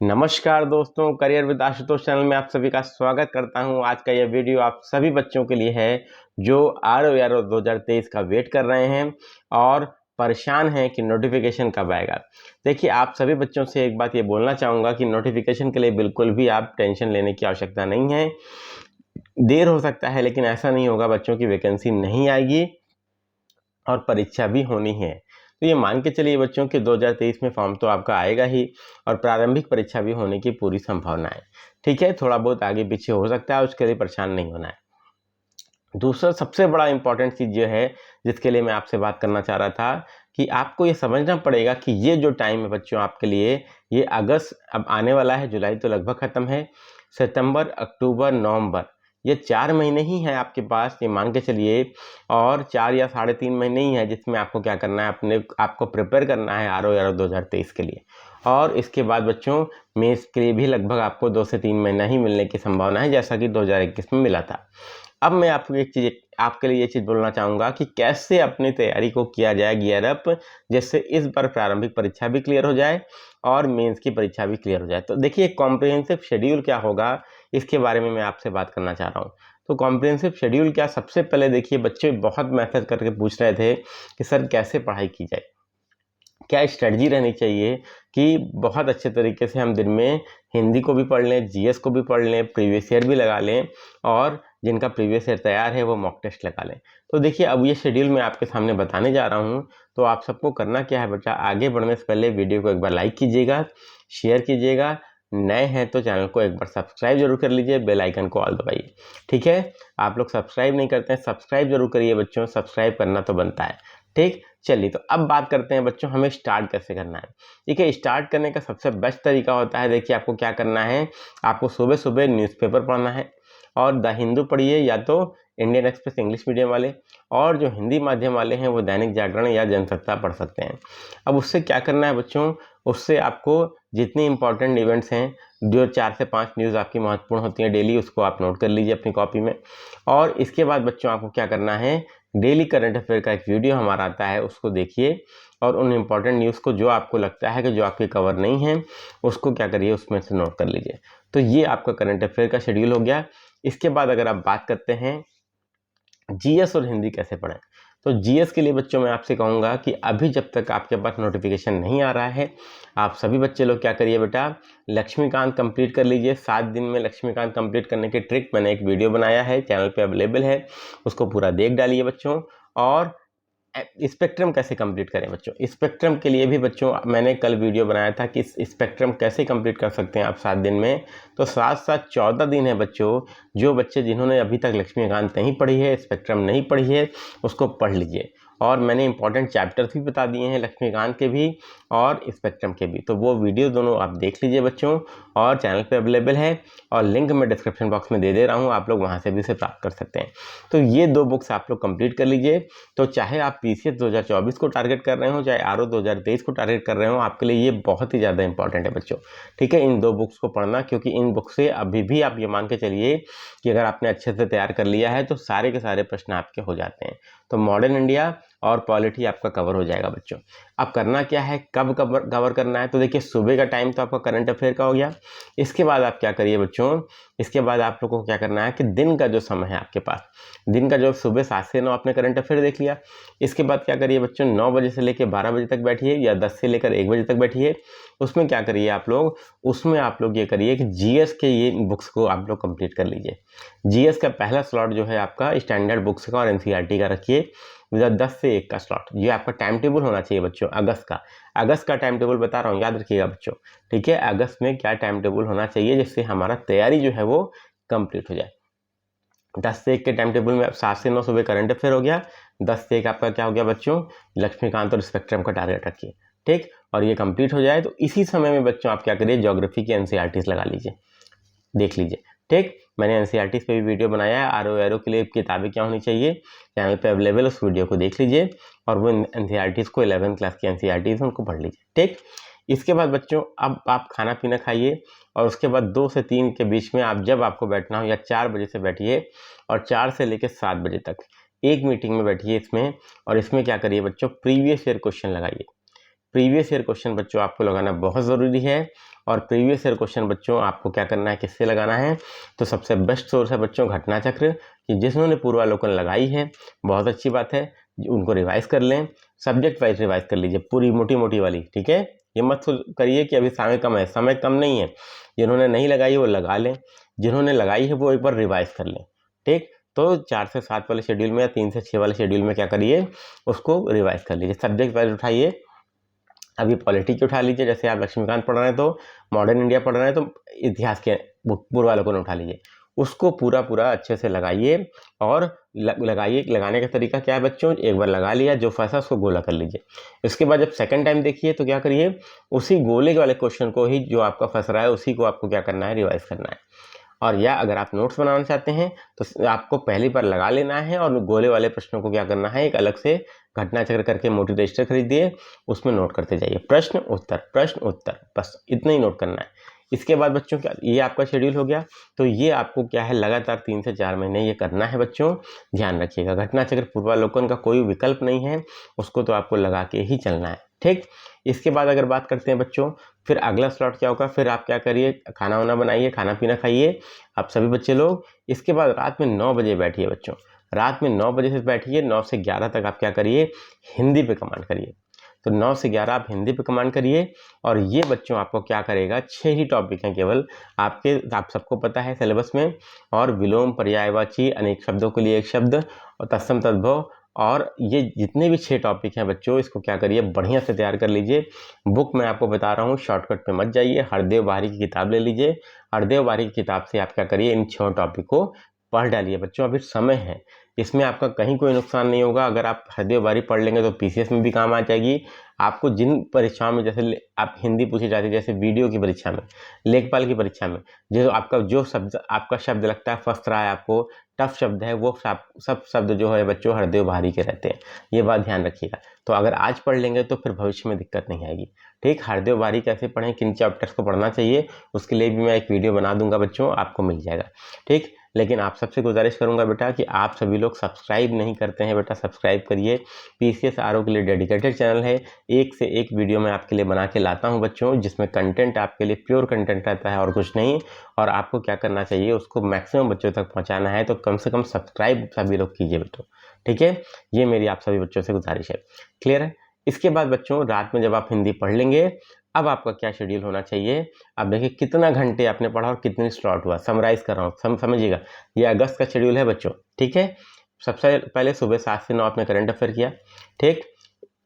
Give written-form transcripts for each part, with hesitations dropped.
नमस्कार दोस्तों, career with Ashutosh channel में आप सभी का स्वागत करता हूं। आज का यह वीडियो आप सभी बच्चों के लिए है जो आरओ 2023 का वेट कर रहे हैं और परेशान हैं कि नोटिफिकेशन कब आएगा। देखिए, आप सभी बच्चों से एक बात ये बोलना चाहूँगा कि नोटिफिकेशन के लिए बिल्कुल भी आप टेंशन लेने की आवश्यकता नहीं है। देर हो सकता है लेकिन ऐसा नहीं होगा, बच्चों की वैकेंसी नहीं आएगी और परीक्षा भी होनी है। तो ये मान के चलिए बच्चों कि 2023 में फॉर्म तो आपका आएगा ही और प्रारंभिक परीक्षा भी होने की पूरी संभावना है। ठीक है, थोड़ा बहुत आगे पीछे हो सकता है, उसके लिए परेशान नहीं होना है। दूसरा सबसे बड़ा इंपॉर्टेंट चीज़ जो है जिसके लिए मैं आपसे बात करना चाह रहा था कि आपको ये समझना पड़ेगा कि ये जो टाइम है बच्चों आपके लिए, ये अगस्त अब आने वाला है, जुलाई तो लगभग ख़त्म है, सितंबर, अक्टूबर, नवंबर, ये 4 महीने ही हैं आपके पास, ये मान के चलिए। और 4 या 3.5 महीने ही है जिसमें आपको क्या करना है, आपको प्रिपेयर करना है आरओ 2023 के लिए। और इसके बाद बच्चों मेंस के लिए भी लगभग आपको 2 से 3 महीना ही मिलने की संभावना है, जैसा कि 2021 में मिला था। अब मैं आपको एक चीज़ आपके लिए ये चीज़ बोलना चाहूँगा कि कैसे अपनी तैयारी को किया जाए गियर अप, जिससे इस बार प्रारंभिक परीक्षा भी क्लियर हो जाए और मेंस की परीक्षा भी क्लियर हो जाए। तो देखिए, कॉम्प्रिहेंसिव शेड्यूल क्या होगा, इसके बारे में मैं आपसे बात करना चाह रहा हूँ। तो कॉम्प्रिहेंसिव शेड्यूल क्या, सबसे पहले देखिए, बच्चे बहुत मैसेज करके पूछ रहे थे कि सर कैसे पढ़ाई की जाए, क्या स्ट्रेटजी रहनी चाहिए कि बहुत अच्छे तरीके से हम दिन में हिंदी को भी पढ़ लें, जीएस को भी पढ़ लें, प्रीवियस ईयर भी लगा लें और जिनका प्रीवियस ईयर तैयार है वो मॉक टेस्ट लगा लें। तो देखिए, अब ये शेड्यूल मैं आपके सामने बताने जा रहा हूँ। तो आप सबको करना क्या है बेटा, आगे बढ़ने से पहले वीडियो को एक बार लाइक कीजिएगा, शेयर कीजिएगा, नए हैं तो चैनल को एक बार सब्सक्राइब जरूर कर लीजिए, बेल आइकन को ऑल दबाइए। ठीक है, आप लोग सब्सक्राइब नहीं करते हैं, सब्सक्राइब जरूर करिए बच्चों, सब्सक्राइब करना तो बनता है। ठीक, चलिए तो अब बात करते हैं बच्चों, हमें स्टार्ट कैसे करना है। देखिए, स्टार्ट करने का सबसे बेस्ट तरीका होता है, देखिए आपको क्या करना है, आपको सुबह सुबह न्यूज़पेपर पढ़ना है और द हिंदू पढ़िए या तो इंडियन एक्सप्रेस इंग्लिश मीडियम वाले, और जो हिंदी माध्यम वाले हैं वो दैनिक जागरण या जनसत्ता पढ़ सकते हैं। अब उससे क्या करना है बच्चों, उससे आपको जितनी इंपॉर्टेंट इवेंट्स हैं, जो 4 से 5 न्यूज़ आपकी महत्वपूर्ण होती हैं डेली, उसको आप नोट कर लीजिए अपनी कॉपी में। और इसके बाद बच्चों आपको क्या करना है, डेली करंट अफेयर का एक वीडियो हमारा आता है, उसको देखिए और उन इम्पॉर्टेंट न्यूज़ को जो आपको लगता है कि जो आपके कवर नहीं है उसको क्या करिए, उसमें से नोट कर लीजिए। तो ये आपका करंट अफेयर का शेड्यूल हो गया। इसके बाद अगर आप बात करते हैं जीएस और हिंदी कैसे पढ़ें, तो जीएस के लिए बच्चों मैं आपसे कहूँगा कि अभी जब तक आपके पास नोटिफिकेशन नहीं आ रहा है, आप सभी बच्चे लोग क्या करिए बेटा, लक्ष्मीकांत कंप्लीट कर लीजिए। 7 दिन में लक्ष्मीकांत कंप्लीट करने की ट्रिक मैंने एक वीडियो बनाया है, चैनल पे अवेलेबल है, उसको पूरा देख डालिए बच्चों। और स्पेक्ट्रम कैसे कंप्लीट करें बच्चों, स्पेक्ट्रम के लिए भी बच्चों मैंने कल वीडियो बनाया था कि स्पेक्ट्रम कैसे कंप्लीट कर सकते हैं आप 7 दिन में। तो 7-7 14 दिन है बच्चों, जो बच्चे जिन्होंने अभी तक लक्ष्मीकांत नहीं पढ़ी है, स्पेक्ट्रम नहीं पढ़ी है, उसको पढ़ लीजिए। और मैंने इंपॉर्टेंट चैप्टर्स भी बता दिए हैं लक्ष्मीकांत के भी और स्पेक्ट्रम के भी, तो वो वीडियो दोनों आप देख लीजिए बच्चों, और चैनल पे अवेलेबल है और लिंक मैं डिस्क्रिप्शन बॉक्स में दे दे रहा हूँ, आप लोग वहाँ से भी इसे प्राप्त कर सकते हैं। तो ये 2 बुक्स आप लोग कंप्लीट कर लीजिए। तो चाहे आप पीसीएस 2024 को टारगेट कर रहे हो, चाहे आरओ 2023 को टारगेट कर रहे हो, आपके लिए ये बहुत ही ज़्यादा इंपॉर्टेंट है बच्चों। ठीक है, इन 2 बुक्स को पढ़ना, क्योंकि इन बुक से अभी भी आप ये मान के चलिए कि अगर आपने अच्छे से तैयार कर लिया है तो सारे के सारे प्रश्न आपके हो जाते हैं। तो मॉडर्न इंडिया और पॉलिटी आपका कवर हो जाएगा बच्चों। अब करना क्या है, कब कवर करना है, तो देखिए सुबह का टाइम तो आपका करंट अफेयर का हो गया। इसके बाद आप क्या करिए बच्चों, इसके बाद आप लोगों को क्या करना है कि दिन का जो समय है आपके पास, दिन का जो सुबह 7 से 9 आपने करंट अफेयर देख लिया। इसके बाद क्या करिए बच्चों, 9 बजे से लेकर 12 बजे तक बैठिए या 10 से लेकर 1 बजे तक बैठिए। उसमें क्या करिए आप लोग, उसमें आप लोग ये करिए कि जीएस के ये बुक्स को आप लोग कंप्लीट कर लीजिए। जीएस का पहला स्लॉट जो है आपका स्टैंडर्ड बुक्स का और एनसीईआरटी का रखिए, 10 से 1 का स्लॉट। ये आपका टाइम टेबल होना चाहिए बच्चों अगस्त का। अगस्त का टाइम टेबल बता रहा हूँ, याद रखिएगा बच्चों। ठीक है, अगस्त में क्या टाइम टेबल होना चाहिए जिससे हमारा तैयारी जो है वो कंप्लीट हो जाए। 10 से 1 के टाइम टेबल में 7 से 9 सुबह करंट अफेयर हो गया, 10 से 1 आपका क्या हो गया बच्चों, लक्ष्मीकांत और स्पेक्ट्रम का टारगेट रखिए। ठीक, और ये कंप्लीट हो जाए तो इसी समय में बच्चों आप क्या करिए, ज्योग्राफी की एनसीईआरटीज लगा लीजिए, देख लीजिए। ठीक, मैंने एनसीईआरटीज पे भी वीडियो बनाया है, आरओ एरो के लिए किताबें क्या होनी चाहिए, चैनल पे अवेलेबल, उस वीडियो को देख लीजिए और वो एनसीईआरटीज को 11th क्लास की एनसीईआरटीज उनको पढ़ लीजिए। ठीक, इसके बाद बच्चों अब आप खाना पीना खाइए और उसके बाद 2 से 3 के बीच में आप जब आपको बैठना हो, या 4 बजे से बैठिए और 4 से लेकर 7 बजे तक एक मीटिंग में बैठिए इसमें, और इसमें क्या करिए बच्चों, प्रीवियस ईयर क्वेश्चन लगाइए। प्रीवियस ईयर क्वेश्चन बच्चों आपको लगाना बहुत ज़रूरी है। और प्रीवियस ईयर क्वेश्चन बच्चों आपको क्या करना है, किससे लगाना है, तो सबसे बेस्ट सोर्स है बच्चों घटना चक्र, कि जिन्होंने पूर्वालोकन लगाई है बहुत अच्छी बात है, उनको रिवाइज कर लें, सब्जेक्ट वाइज रिवाइज कर लीजिए पूरी मोटी मोटी वाली, ठीक है। ये मत करिए कि अभी समय कम है, समय कम नहीं है, जिन्होंने नहीं लगाई वो लगा लें, जिन्होंने लगाई है वो एक बार रिवाइज कर लें, ठीक। तो 4 से 7 वाले शेड्यूल में या 3 से 6 वाले शेड्यूल में क्या करिए, उसको रिवाइज कर लीजिए। सब्जेक्ट वाइज उठाइए, अभी पॉलिटी की उठा लीजिए, जैसे आप लक्ष्मीकांत पढ़ रहे हैं तो मॉडर्न इंडिया पढ़ रहे हैं तो इतिहास के पूर्वालोकन उठा लीजिए, उसको पूरा पूरा अच्छे से लगाइए। और लगाइए, लगाने का तरीका क्या है बच्चों, एक बार लगा लिया, जो फंसा उसको गोला कर लीजिए। इसके बाद जब सेकंड टाइम देखिए तो क्या करिए, उसी गोले वाले क्वेश्चन को ही जो आपका फंस रहा है उसी को आपको क्या करना है, रिवाइज करना है। और या अगर आप नोट्स बनाना चाहते हैं तो आपको पहली बार लगा लेना है और गोले वाले प्रश्नों को क्या करना है, एक अलग से घटना चक्र करके मोटी रजिस्टर खरीदिए, उसमें नोट करते जाइए, प्रश्न उत्तर, बस इतना ही नोट करना है। इसके बाद बच्चों क्या, ये आपका शेड्यूल हो गया। तो ये आपको क्या है, लगातार 3 से 4 महीने ये करना है बच्चों, ध्यान रखिएगा। घटना चक्र पूर्वालोकन का कोई विकल्प नहीं है, उसको तो आपको लगा के ही चलना है, ठीक। इसके बाद अगर बात करते हैं बच्चों, फिर अगला स्लॉट क्या होगा, फिर आप क्या करिए, खाना वाना बनाइए, खाना पीना खाइए आप सभी बच्चे लोग। इसके बाद रात में 9 बजे बैठिए बच्चों, रात में 9 बजे से बैठिए, 9 से 11 तक आप क्या करिए, हिंदी पे कमांड करिए। तो 9 से 11 आप हिंदी पे कमांड करिए। और ये बच्चों आपको क्या करेगा, 6 ही टॉपिक हैं केवल आपके, आप सबको पता है सिलेबस में, और विलोम, पर्यायवाची, अनेक शब्दों के लिए एक शब्द, और तत्सम तद्भव, और ये जितने भी 6 टॉपिक हैं बच्चों, इसको क्या करिए, बढ़िया से तैयार कर लीजिए। बुक मैं आपको बता रहा हूँ, शॉर्टकट पे मत जाइए, हरदेव बारी की किताब ले लीजिए, हरदेव बारी की किताब से आप क्या करिए, इन 6 टॉपिक को पढ़ डालिए बच्चों। अभी समय है, इसमें आपका कहीं कोई नुकसान नहीं होगा। अगर आप हरदेव बारी पढ़ लेंगे तो पीसीएस में भी काम आ जाएगी आपको। जिन परीक्षाओं में जैसे आप हिंदी पूछी जाती है, जैसे वीडियो की परीक्षा में, लेखपाल की परीक्षा में, जो शब्द आपका शब्द लगता है फंस रहा है, आपको टफ शब्द है, वो सब शब्द जो है बच्चों हरदेव बारी के रहते हैं, ये बात ध्यान रखिएगा। तो अगर आज पढ़ लेंगे तो फिर भविष्य में दिक्कत नहीं आएगी, ठीक। हरदेव बारी कैसे पढ़ें, किन चैप्टर्स को पढ़ना चाहिए, उसके लिए भी मैं एक वीडियो बना दूंगा बच्चों, आपको मिल जाएगा, ठीक। लेकिन आप सबसे गुजारिश करूंगा बेटा कि आप सभी लोग सब्सक्राइब नहीं करते हैं बेटा, सब्सक्राइब करिए। पीसीएस आरओ के लिए डेडिकेटेड चैनल है, एक से एक वीडियो मैं आपके लिए बना के लाता हूं बच्चों, जिसमें कंटेंट आपके लिए प्योर कंटेंट रहता है और कुछ नहीं। और आपको क्या करना चाहिए, उसको मैक्सिमम बच्चों तक पहुंचाना है, तो कम से कम सब्सक्राइब सभी लोग कीजिए बेटो, ठीक है। ये मेरी आप सभी बच्चों से गुजारिश है, क्लियर है। इसके बाद बच्चों रात में जब आप हिंदी पढ़ लेंगे, अब आपका क्या शेड्यूल होना चाहिए, अब देखिए कितना घंटे आपने पढ़ा और कितनी स्लॉट हुआ, समराइज कर रहा हूँ, समझिएगा। ये अगस्त का शेड्यूल है बच्चों, ठीक है। सबसे पहले सुबह 7 से 9 आपने करंट अफेयर किया, ठीक,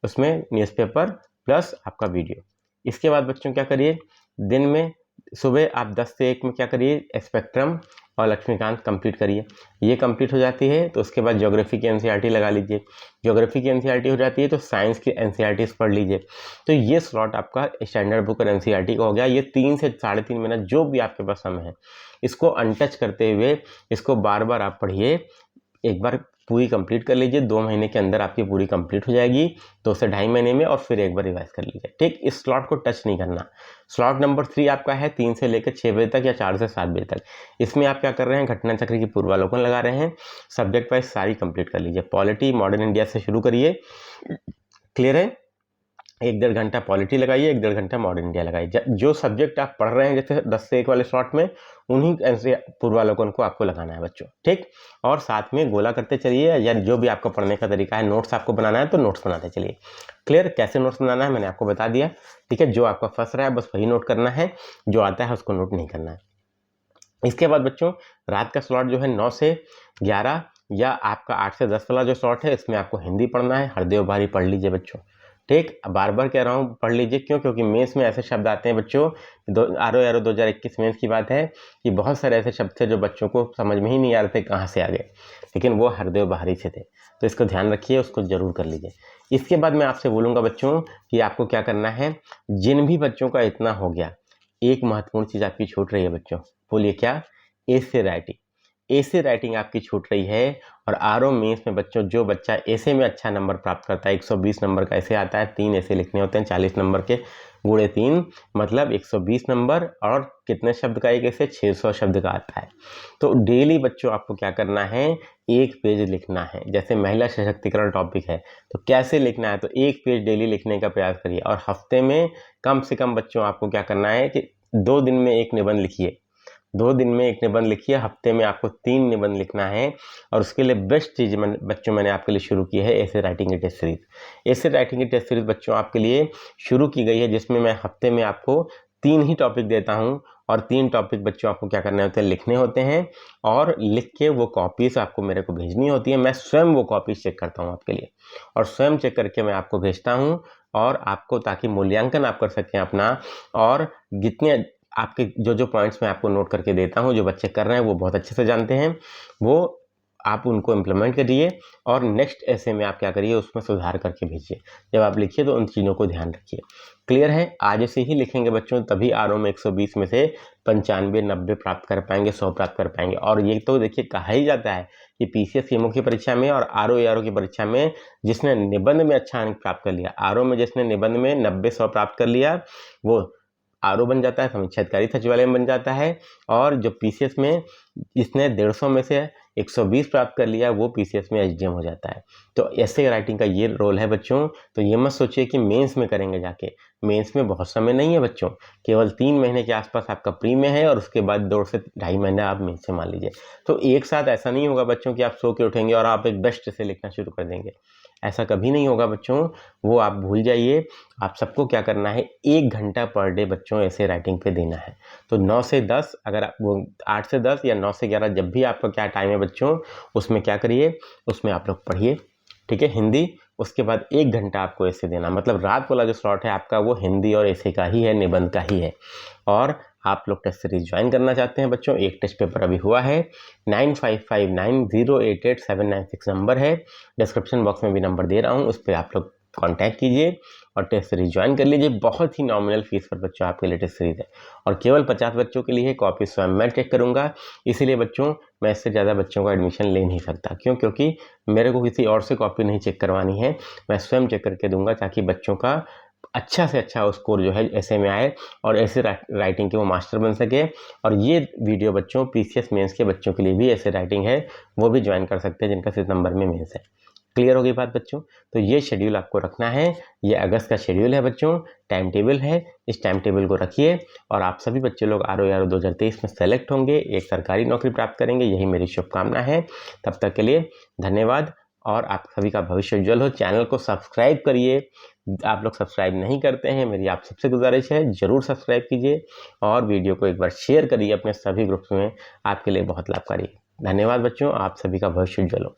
उसमें न्यूज़पेपर प्लस आपका वीडियो। इसके बाद बच्चों क्या करिए, दिन में सुबह आप 10 से 1 में क्या करिए, स्पेक्ट्रम और लक्ष्मीकांत कंप्लीट करिए। ये कंप्लीट हो जाती है तो उसके बाद ज्योग्राफी की एनसीईआरटी लगा लीजिए। ज्योग्राफी की एनसीईआरटी हो जाती है तो साइंस की एनसीईआरटी पढ़ लीजिए। तो ये स्लॉट आपका स्टैंडर्ड बुक और एनसीईआरटी का हो गया। ये 3 से 3.5 मिनट जो भी आपके पास समय है, इसको अनटच करते हुए इसको बार बार आप पढ़िए। एक बार पूरी कंप्लीट कर लीजिए, 2 महीने के अंदर आपकी पूरी कंप्लीट हो जाएगी, 2 से 2.5 महीने में, और फिर एक बार रिवाइज कर लीजिए, ठीक। इस स्लॉट को टच नहीं करना। स्लॉट नंबर 3 आपका है 3 से लेकर 6 बजे तक या 4 से 7 बजे तक। इसमें आप क्या कर रहे हैं, घटना चक्र की पूर्वालोकन लगा रहे हैं। सब्जेक्ट वाइज सारी कंप्लीट कर लीजिए, पॉलिटी मॉडर्न इंडिया से शुरू करिए, क्लियर है। 1-1.5 घंटा पॉलिटी लगाइए, 1-1.5 घंटा मॉडर्न इंडिया लगाइए। जो सब्जेक्ट आप पढ़ रहे हैं जैसे 10 से 1 वाले स्लॉट में, उन्हीं ऐसे पूर्वालोकन को आपको लगाना है बच्चों, ठीक। और साथ में गोला करते चलिए, या जो भी आपका पढ़ने का तरीका है, नोट्स आपको बनाना है तो नोट्स बनाते चलिए, क्लियर। कैसे नोट्स बनाना है मैंने आपको बता दिया, ठीक है। जो आपका फंस रहा है बस वही नोट करना है, जो आता है उसको नोट नहीं करना है। इसके बाद बच्चों रात का स्लॉट जो है 9 से 11 या आपका 8 से 10 वाला जो स्लॉट है, इसमें आपको हिंदी पढ़ना है। हरदेव बारी पढ़ लीजिए बच्चों, ठीक। बार बार कह रहा हूँ पढ़ लीजिए, क्यों, क्योंकि मेंस में ऐसे शब्द आते हैं बच्चों, आरओ 2021 मेंस की बात है कि बहुत सारे ऐसे शब्द थे जो बच्चों को समझ में ही नहीं आ रहे थे कहाँ से आ गए, लेकिन वो हरदेव बारी से थे। तो इसको ध्यान रखिए, उसको जरूर कर लीजिए। इसके बाद मैं आपसे बोलूँगा बच्चों कि आपको क्या करना है, जिन भी बच्चों का इतना हो गया, एक महत्वपूर्ण चीज़ आपकी छूट रही है बच्चों, बोलिए क्या, ऐसे राइटिंग। ऐसे राइटिंग आपकी छूट रही है। और आरओ मेंस में बच्चों जो बच्चा ऐसे में अच्छा नंबर प्राप्त करता है, 120 नंबर का ऐसे आता है, 3 ऐसे लिखने होते हैं 40 नंबर के, गुणे 3 मतलब 120 नंबर, और कितने शब्द का एक ऐसे 600 शब्द का आता है। तो डेली बच्चों आपको क्या करना है, एक पेज लिखना है। जैसे महिला सशक्तिकरण टॉपिक है तो कैसे लिखना है, तो एक पेज डेली लिखने का प्रयास करिए। और हफ्ते में कम से कम बच्चों आपको क्या करना है कि 2 दिन में एक निबंध लिखिए, 2 दिन में एक निबंध लिखिए। हफ्ते में आपको 3 निबंध लिखना है। और उसके लिए बेस्ट चीज़ मैंने आपके लिए शुरू की है ऐसे राइटिंग की टेस्ट सीरीज। ऐसे राइटिंग की टेस्ट सीरीज बच्चों आपके लिए शुरू की गई है, जिसमें मैं हफ्ते में आपको 3 ही टॉपिक देता हूं, और 3 टॉपिक बच्चों आपको क्या करने होते हैं, लिखने होते हैं। और लिख के वो कॉपीज आपको मेरे को भेजनी होती है। मैं स्वयं वो कॉपीज चेक करता हूँ आपके लिए, और स्वयं चेक करके मैं आपको भेजता हूँ। और आपको, ताकि मूल्यांकन आप कर सकें अपना, और जितने आपके जो पॉइंट्स मैं आपको नोट करके देता हूँ, जो बच्चे कर रहे हैं वो बहुत अच्छे से जानते हैं, वो आप उनको इम्प्लीमेंट करिए। और नेक्स्ट ऐसे में आप क्या करिए, उसमें सुधार करके भेजिए। जब आप लिखिए तो उन चीज़ों को ध्यान रखिए। क्लियर है? आज से ही लिखेंगे बच्चों, तभी आरओ में 120 में से 95, 90 प्राप्त कर पाएंगे, 100 प्राप्त कर पाएंगे। और ये तो देखिए कहा ही जाता है कि पीसीएस की मुख्य परीक्षा में और आरओ की परीक्षा में जिसने निबंध में अच्छा अंक प्राप्त कर लिया, आरओ में जिसने निबंध में 90, 100 प्राप्त कर लिया, वो आरओ बन जाता है, समीक्षा अधिकारी सचिवालय में बन जाता है। और जो पीसीएस में जिसने 150 में से 120 प्राप्त कर लिया, वो पीसीएस में एसडीएम हो जाता है। तो ऐसे राइटिंग का ये रोल है बच्चों। तो ये मत सोचिए कि मेंस में करेंगे जाके, मेंस में बहुत समय नहीं है बच्चों, केवल 3 महीने के आसपास आपका प्री में है, और उसके बाद 2 से 2.5 महीने आप मेंस से मान लीजिए। तो एक साथ ऐसा नहीं होगा बच्चों कि आप सो के उठेंगे और आप एक बेस्ट से लिखना शुरू कर देंगे, ऐसा कभी नहीं होगा बच्चों, वो आप भूल जाइए। आप सबको क्या करना है, 1 घंटा पर डे बच्चों ऐसे राइटिंग पे देना है। तो 9 से 10, अगर आप वो 8 से 10 या 9 से 11, जब भी आपका क्या टाइम है बच्चों, उसमें क्या करिए, उसमें आप लोग पढ़िए, ठीक है, हिंदी। उसके बाद 1 घंटा आपको ऐसे देना, मतलब रात वाला जो स्लॉट है आपका वो हिंदी और ऐसे का ही है, निबंध का ही है। और आप लोग टेस्ट सीरीज ज्वाइन करना चाहते हैं बच्चों, एक टेस्ट पेपर अभी हुआ है, 9559088796 नंबर है, डिस्क्रिप्शन बॉक्स में भी नंबर दे रहा हूँ, उस पर आप लोग कांटेक्ट कीजिए और टेस्ट सीरीज ज्वाइन कर लीजिए। बहुत ही नॉमिनल फीस पर बच्चों आपके लिए टेस्ट सीरीज है, और केवल 50 बच्चों के लिए कॉपी स्वयं मैं चेक करूंगा। इसीलिए बच्चों मैं इससे ज़्यादा बच्चों का एडमिशन ले नहीं सकता, क्योंकि मेरे को किसी और से कॉपी नहीं चेक करवानी है, मैं स्वयं चेक करके दूंगा, ताकि बच्चों का अच्छा से अच्छा स्कोर जो है ऐसे में आए, और ऐसे राइटिंग के वो मास्टर बन सके। और ये वीडियो बच्चों पीसीएस मेंस के बच्चों के लिए भी ऐसे राइटिंग है, वो भी ज्वाइन कर सकते हैं जिनका सितंबर में मेंस है। क्लियर हो गई बात बच्चों? तो ये शेड्यूल आपको रखना है, ये अगस्त का शेड्यूल है बच्चों, टाइम टेबल है, इस टाइम टेबल को रखिए। और आप सभी बच्चे लोग आरओ 2023 में सेलेक्ट होंगे, एक सरकारी नौकरी प्राप्त करेंगे, यही मेरी शुभकामना है। तब तक के लिए धन्यवाद, और आप सभी का भविष्य उज्जवल हो। चैनल को सब्सक्राइब करिए, आप लोग सब्सक्राइब नहीं करते हैं, मेरी आप सबसे गुजारिश है ज़रूर सब्सक्राइब कीजिए, और वीडियो को एक बार शेयर करिए अपने सभी ग्रुप्स में, आपके लिए बहुत लाभकारी है। धन्यवाद बच्चों, आप सभी का भविष्य उज्जवल हो।